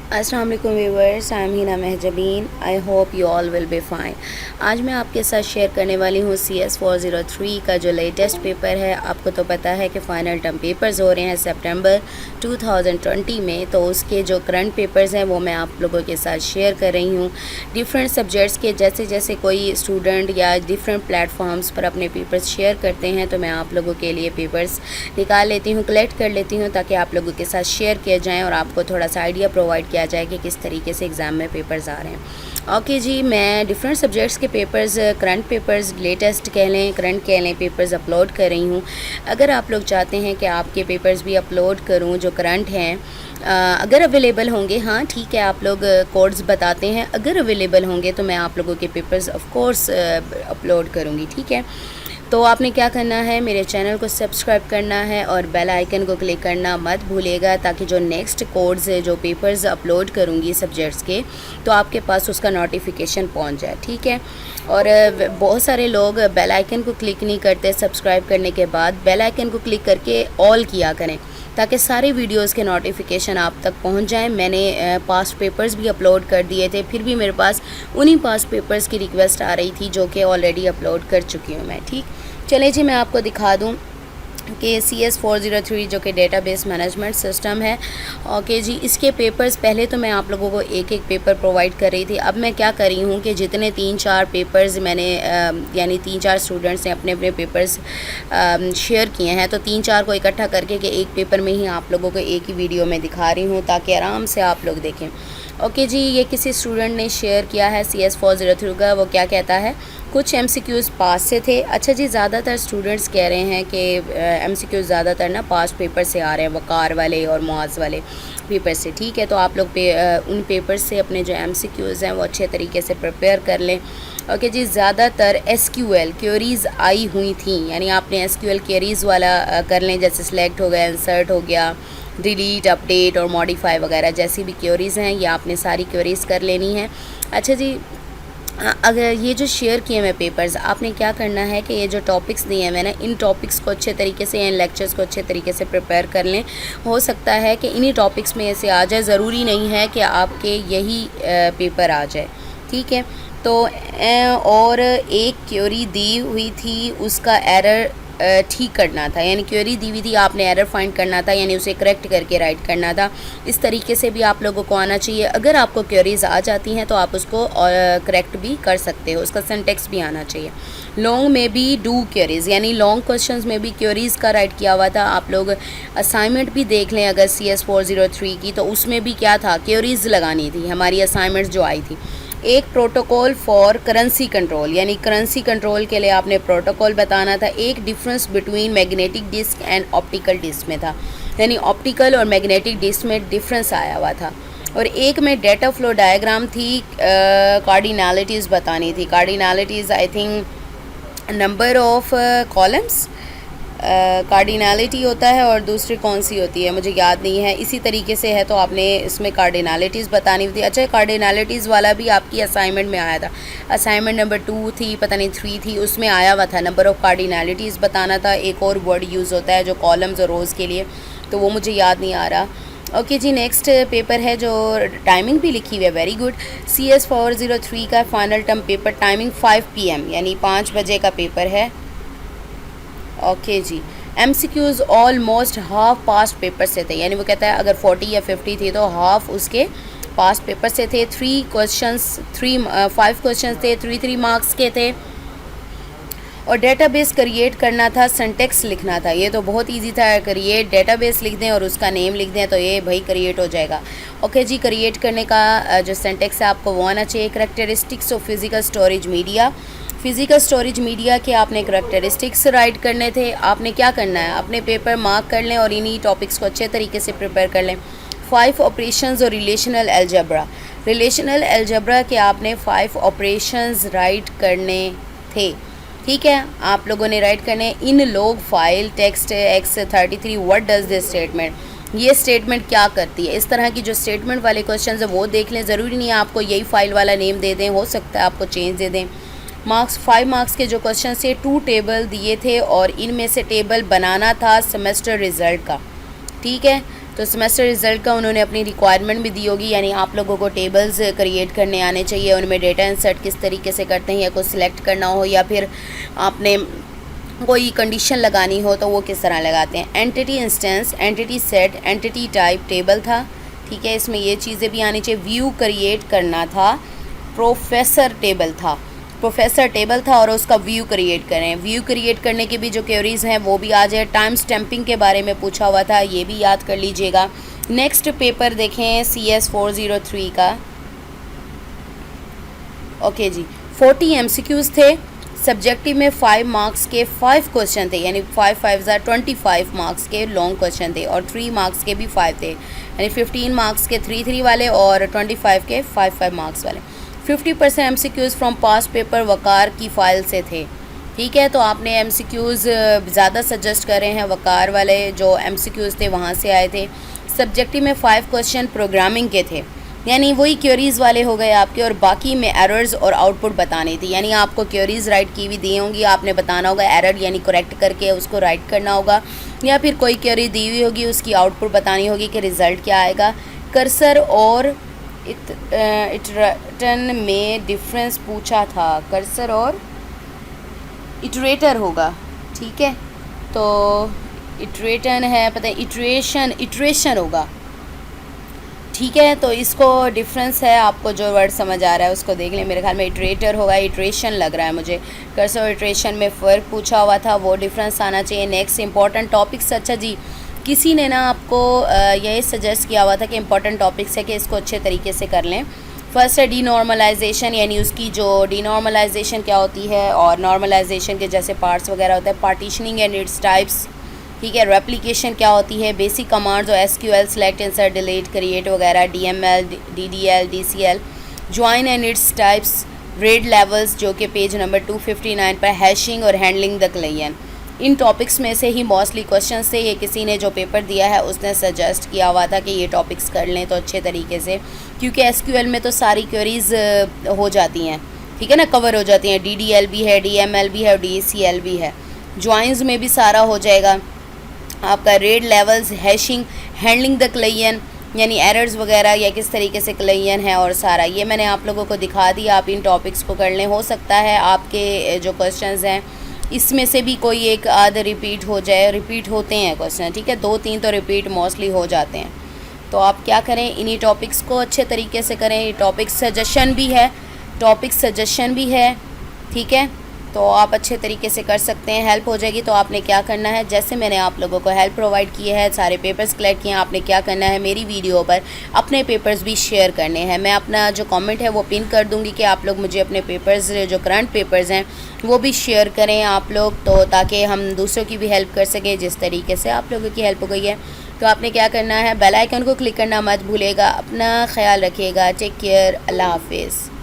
अस्सलाम वालेकुम viewers, I am Hina Mahjabeen. I hope you all will be fine. आज मैं आपके साथ शेयर करने वाली हूँ CS403 का जो लेटेस्ट पेपर है। आपको तो पता है कि फ़ाइनल टर्म पेपर्स हो रहे हैं सितंबर 2020 में, तो उसके जो करंट पेपर्स हैं वो मैं आप लोगों के साथ शेयर कर रही हूँ। डिफरेंट सब्जेक्ट्स के जैसे जैसे कोई स्टूडेंट या डिफरेंट प्लेटफॉर्म्स पर अपने पेपर्स शेयर करते हैं तो मैं आप लोगों के लिए पेपर्स निकाल लेती हूँ, कलेक्ट कर लेती हूँ ताकि आप लोगों के साथ शेयर किया जाए और आपको थोड़ा सा आइडिया प्रोवाइड किया जाए कि किस तरीके से एग्ज़ाम में पेपर्स आ रहे हैं। ओके जी, मैं डिफरेंट सब्जेक्ट्स के पेपर्स, करंट पेपर्स, लेटेस्ट कह लें, करंट कह लें, पेपर्स अपलोड कर रही हूँ। अगर आप लोग चाहते हैं कि आपके पेपर्स भी अपलोड करूँ जो करंट हैं, अगर अवेलेबल होंगे, हाँ ठीक है, आप लोग कोड्स बताते हैं, अगर अवेलेबल होंगे तो मैं आप लोगों के पेपर्स ऑफ कोर्स अपलोड करूँगी, ठीक है। तो आपने क्या करना है, मेरे चैनल को सब्सक्राइब करना है और बेल आइकन को क्लिक करना मत भूलिएगा ताकि जो नेक्स्ट कोड्स जो पेपर्स अपलोड करूँगी सब्जेक्ट्स के तो आपके पास उसका नोटिफिकेशन पहुँच जाए, ठीक है। और बहुत सारे लोग बेल आइकन को क्लिक नहीं करते, सब्सक्राइब करने के बाद बेल आइकन को क्लिक करके ऑल किया करें ताकि सारे वीडियोस के नोटिफिकेशन आप तक पहुंच जाएं। मैंने पास्ट पेपर्स भी अपलोड कर दिए थे, फिर भी मेरे पास उन्हीं पास्ट पेपर्स की रिक्वेस्ट आ रही थी जो कि ऑलरेडी अपलोड कर चुकी हूं मैं, ठीक। चलिए जी, मैं आपको दिखा दूं कि CS403 जो कि डेटाबेस मैनेजमेंट सिस्टम है। ओके जी, इसके पेपर्स पहले तो मैं आप लोगों को एक एक पेपर प्रोवाइड कर रही थी। अब मैं क्या कर रही हूँ कि जितने 3-4 पेपर्स मैंने यानी 3-4 स्टूडेंट्स ने अपने अपने पेपर्स शेयर किए हैं तो 3-4 को इकट्ठा करके कि एक पेपर में ही आप लोगों को एक ही वीडियो में दिखा रही हूँ ताकि आराम से आप लोग देखें। ओके जी, ये किसी स्टूडेंट ने शेयर किया है CS403 का। वो क्या कहता है, कुछ MCQs पास से थे। अच्छा जी, ज़्यादातर स्टूडेंट्स कह रहे हैं कि MCQs ज़्यादातर ना पास पेपर से आ रहे हैं, वकार वाले और मुआज़ वाले पेपर से, ठीक है। तो आप लोग उन पेपर से अपने जो MCQs हैं वो अच्छे तरीके से प्रिपेयर कर लें। ओके जी, ज़्यादातर SQL क्वेरीज़ आई हुई थी, यानी आपने SQL क्वेरीज़ वाला कर लें, जैसे सेलेक्ट हो गया, इंसर्ट हो गया, डिलीट, अपडेट और मॉडिफाई वगैरह जैसी भी क्वेरीज़ हैं ये आपने सारी क्वेरीज़ कर लेनी है। अच्छा जी, अगर ये जो शेयर किए मैं पेपर्स, आपने क्या करना है कि ये जो टॉपिक्स दिए हैं मैंने, इन टॉपिक्स को अच्छे तरीके से, इन लेक्चर्स को अच्छे तरीके से प्रिपेयर कर लें। हो सकता है कि इन्हीं टॉपिक्स में ऐसे आ जाए, ज़रूरी नहीं है कि आपके यही पेपर आ जाए, ठीक है। तो और एक क्वेरी दी हुई थी, उसका एरर ठीक करना था, यानी क्वेरी दी हुई थी, आपने एरर फाइंड करना था, यानी उसे करेक्ट करके राइट करना था। इस तरीके से भी आप लोगों को आना चाहिए। अगर आपको क्वेरीज आ जाती हैं तो आप उसको करेक्ट भी कर सकते हो, उसका सिंटेक्स भी आना चाहिए। लॉन्ग में भी डू क्वेरीज, यानी लॉन्ग क्वेश्चंस में भी क्वेरीज का राइट किया हुआ था। आप लोग असाइनमेंट भी देख लें अगर CS403 की, तो उसमें भी क्या था, क्वेरीज लगानी थी। हमारी असाइनमेंट्स जो आई थी, एक प्रोटोकॉल फॉर करेंसी कंट्रोल, यानी करेंसी कंट्रोल के लिए आपने प्रोटोकॉल बताना था। एक difference between magnetic disk and optical disk में था, यानी ऑप्टिकल और मैग्नेटिक डिस्क में डिफरेंस आया हुआ था। और एक में डेटा फ्लो डायग्राम थी, कार्डिनलिटीज़ बतानी थी। Cardinalities I think number of columns cardinality होता है और दूसरी कौन सी होती है मुझे याद नहीं है, इसी तरीके से है। तो आपने इसमें कार्डिनलिटीज़ बतानी थी। अच्छा, कार्डिनलिटीज़ वाला भी आपकी असाइनमेंट में आया था। असाइनमेंट नंबर 2 थी, पता नहीं 3 थी, उसमें आया हुआ था नंबर ऑफ़ कार्डिनलिटीज़ बताना था। एक और वर्ड यूज़ होता है जो कॉलम्स और रोज़ के लिए, तो वो मुझे याद नहीं आ रहा। ओके जी, नेक्स्ट पेपर है जो टाइमिंग भी लिखी हुई है, वेरी गुड। CS403 का final term paper, timing 5 PM यानी 5 बजे का पेपर है। ओके जी, MCQs almost half past paper से थे, यानी वो कहता है अगर 40 या 50 थी तो हाफ उसके पास्ट पेपर से थे। 5 क्वेश्चंस थे, 3 मार्क्स के थे। और डेटाबेस क्रिएट करना था, सिंटेक्स लिखना था। ये तो बहुत इजी था, क्रिएट डेटाबेस लिख दें और उसका नेम लिख दें तो ये भाई क्रिएट हो जाएगा। ओके जी, क्रिएट करने का जो सिंटेक्स है आपको वो आना चाहिए। Characteristics of physical storage media, physical storage media के आपने करैक्टरिस्टिक्स राइट करने थे। आपने क्या करना है, अपने पेपर मार्क कर लें और इन्हीं टॉपिक्स को अच्छे तरीके से प्रिपेयर कर लें। 5 ऑपरेशंस और रिलेशनल अलजेब्रा, रिलेशनल अलजेब्रा के आपने 5 ऑपरेशंस राइट करने थे, ठीक है। आप लोगों ने राइट करने, इन log file text X33 what does this statement, ये स्टेटमेंट क्या करती है। इस तरह की जो स्टेटमेंट वाले क्वेश्चन है वो देख लें, ज़रूरी नहीं है आपको यही फाइल वाला नेम दे दें, हो सकता है आपको चेंज दे दें। मार्क्स 5 मार्क्स के जो क्वेश्चन थे 2 टेबल दिए थे और इनमें से टेबल बनाना था सेमेस्टर रिज़ल्ट का, ठीक है। तो सेमेस्टर रिज़ल्ट का उन्होंने अपनी रिक्वायरमेंट भी दी होगी, यानी आप लोगों को टेबल्स क्रिएट करने आने चाहिए, उनमें डेटा इंसर्ट किस तरीके से करते हैं या कुछ सिलेक्ट करना हो या फिर आपने कोई कंडीशन लगानी हो तो वो किस तरह लगाते हैं। Entity instance, entity set, entity type table था, ठीक है, इसमें ये चीज़ें भी आनी चाहिए। व्यू क्रिएट करना था, प्रोफेसर टेबल था और उसका व्यू क्रिएट करें। व्यू क्रिएट करने की भी जो क्वेरीज़ हैं वो भी आ जाए। टाइम स्टैम्पिंग के बारे में पूछा हुआ था, ये भी याद कर लीजिएगा। नेक्स्ट पेपर देखें CS 403 का। ओके जी, 40 MCQs थे। सब्जेक्टिव में 5 मार्क्स के 5 क्वेश्चन थे, यानी 5 5 25 मार्क्स के लॉन्ग क्वेश्चन थे और 3 मार्क्स के भी 5 थे, यानी 15 मार्क्स के 3 वाले और 25 के 5 मार्क्स वाले। 50% MCQs फ्रॉम पास्ट पेपर वकार की फ़ाइल से थे, ठीक है। तो आपने MCQs ज़्यादा सजेस्ट करे हैं, वकार वाले जो MCQs थे वहाँ से आए थे। सब्जेक्टिव में 5 क्वेश्चन प्रोग्रामिंग के थे, यानी वही क्वेरीज़ वाले हो गए आपके, और बाकी में एरर्स और आउटपुट बतानी थी, यानी आपको क्वेरीज़ राइट की भी दी होंगी, आपने बताना होगा एरर यानी करेक्ट करके उसको राइट करना होगा, या फिर कोई क्वेरी दी हुई होगी उसकी आउटपुट बतानी होगी कि रिज़ल्ट क्या आएगा। कर्सर और इटरेटन में डिफरेंस पूछा था, कर्सर और इटरेटर होगा, ठीक है। तो इटरेटन है, पता है इटरेशन होगा, ठीक है। तो इसको डिफरेंस है, आपको जो वर्ड समझ आ रहा है उसको देख लें। मेरे ख्याल में इटरेटर होगा, इटरेशन लग रहा है मुझे। कर्सर और इटरेशन में फ़र्क पूछा हुआ था, वो डिफरेंस आना चाहिए। नेक्स्ट इंपॉर्टेंट टॉपिक्स, अच्छा जी, किसी ने ना आपको यही सजेस्ट किया हुआ था कि इंपॉर्टेंट टॉपिक्स है कि इसको अच्छे तरीके से कर लें। फर्स्ट है डीनॉर्मलाइजेशन, यानी उसकी जो डीनॉर्मलाइजेशन क्या होती है और नॉर्मलाइजेशन के जैसे पार्ट्स वगैरह होते हैं। पार्टीशनिंग एंड इट्स टाइप्स, ठीक है। रेप्लिकेशन क्या होती है, बेसिक कमांड्स और SQL, select, insert, delete, create वगैरह, DML, DDL, DCL, join and its types, red levels जो कि पेज नंबर 259 पर, हैशिंग और handling the client. In topics में से ही मोस्टली क्वेश्चंस थे। ये किसी ने जो पेपर दिया है उसने सजेस्ट किया हुआ था कि ये टॉपिक्स कर लें तो अच्छे तरीके से, क्योंकि SQL में तो सारी क्वेरीज़ हो जाती हैं, ठीक है ना, कवर हो जाती हैं। DDL भी है, DML भी है और DCL भी है। ज्वाइंस में भी सारा हो जाएगा आपका। Red levels, hashing, handling the client, यानी एरर्स वगैरह या किस तरीके से क्लाइंट है, और सारा ये मैंने आप लोगों को दिखा दिया। आप इन टॉपिक्स को कर लें। हो सकता है आपके जो क्वेश्चंस हैं इसमें से भी कोई एक आध रिपीट हो जाए, रिपीट होते हैं क्वेश्चन, ठीक है, 2-3 तो रिपीट मोस्टली हो जाते हैं। तो आप क्या करें, इन्हीं टॉपिक्स को अच्छे तरीके से करें। टॉपिक सजेशन भी है, ठीक है। तो आप अच्छे तरीके से कर सकते हैं, हेल्प हो जाएगी। तो आपने क्या करना है, जैसे मैंने आप लोगों को हेल्प प्रोवाइड की है, सारे पेपर्स कलेक्ट किए हैं, आपने क्या करना है, मेरी वीडियो पर अपने पेपर्स भी शेयर करने हैं। मैं अपना जो कमेंट है वो पिन कर दूंगी कि आप लोग मुझे अपने पेपर्स, जो करंट पेपर्स हैं वो भी शेयर करें आप लोग, तो ताकि हम दूसरों की भी हेल्प कर सकें जिस तरीके से आप लोगों की हेल्प हो गई है। तो आपने क्या करना है, बेल आइकन को क्लिक करना मत भूलिएगा। अपना ख्याल रखिएगा, टेक केयर, अल्लाह हाफिज़।